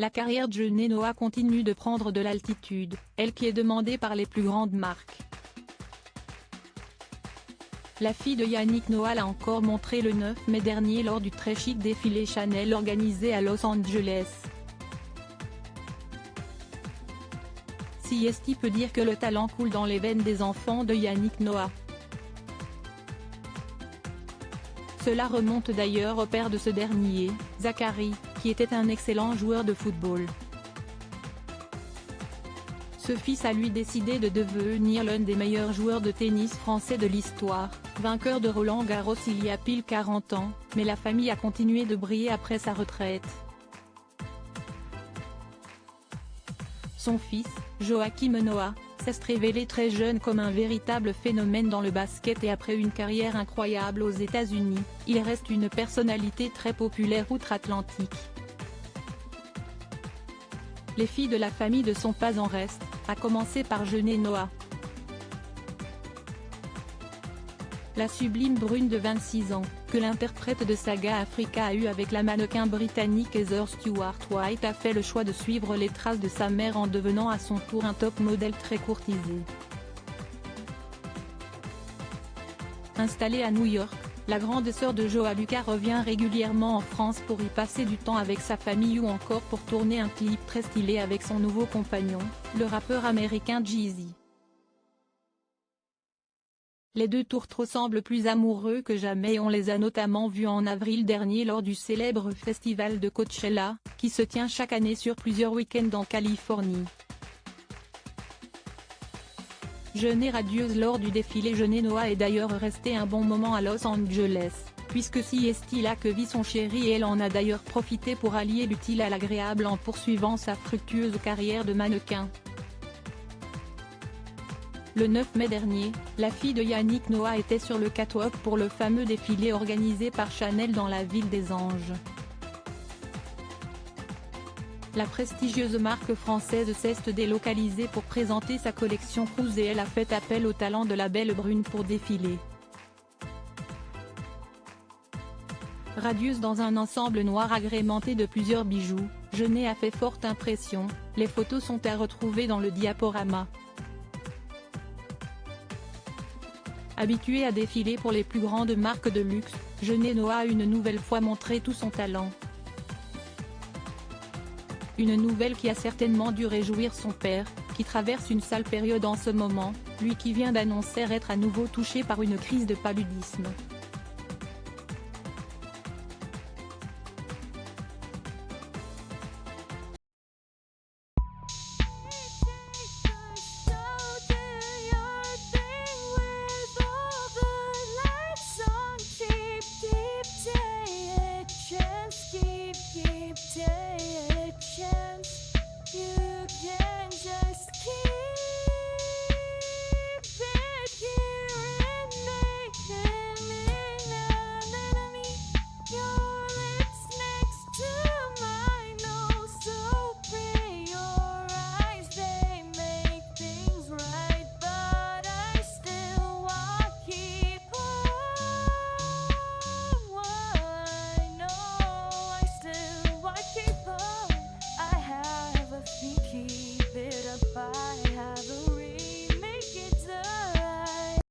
La carrière de Jeunet Noah continue de prendre de l'altitude, elle qui est demandée par les plus grandes marques. La fille de Yannick Noah l'a encore montré le 9 mai dernier lors du très chic défilé Chanel organisé à Los Angeles. Si est-il peut dire que le talent coule dans les veines des enfants de Yannick Noah. Cela remonte d'ailleurs au père de ce dernier, Zachary, qui était un excellent joueur de football. Ce fils a lui décidé de devenir l'un des meilleurs joueurs de tennis français de l'histoire, vainqueur de Roland-Garros il y a pile 40 ans, mais la famille a continué de briller après sa retraite. Son fils, Joachim Noah, s'est révélé très jeune comme un véritable phénomène dans le basket et après une carrière incroyable aux États-Unis, il reste une personnalité très populaire outre-Atlantique. Les filles de la famille ne sont pas en reste, à commencer par Jeunet Noah. La sublime brune de 26 ans, que l'interprète de Saga Africa a eue avec la mannequin britannique Heather Stewart-White a fait le choix de suivre les traces de sa mère en devenant à son tour un top modèle très courtisé. Installée à New York, la grande sœur de Joe Lucas revient régulièrement en France pour y passer du temps avec sa famille ou encore pour tourner un clip très stylé avec son nouveau compagnon, le rappeur américain Jeezy. Les deux tourtereaux semblent plus amoureux que jamais et on les a notamment vus en avril dernier lors du célèbre festival de Coachella, qui se tient chaque année sur plusieurs week-ends en Californie. Jeunet radieuse lors du défilé. Jeunet Noah est d'ailleurs resté un bon moment à Los Angeles, puisque si est là que vit son chéri et elle en a d'ailleurs profité pour allier l'utile à l'agréable en poursuivant sa fructueuse carrière de mannequin. Le 9 mai dernier, la fille de Yannick Noah était sur le catwalk pour le fameux défilé organisé par Chanel dans la ville des Anges. La prestigieuse marque française s'est délocalisée pour présenter sa collection Cruise et elle a fait appel au talent de la belle brune pour défiler. Radieuse dans un ensemble noir agrémenté de plusieurs bijoux, Jeunet a fait forte impression, les photos sont à retrouver dans le diaporama. Habituée à défiler pour les plus grandes marques de luxe, Jeunet Noah a une nouvelle fois montré tout son talent. Une nouvelle qui a certainement dû réjouir son père, qui traverse une sale période en ce moment, lui qui vient d'annoncer être à nouveau touché par une crise de paludisme.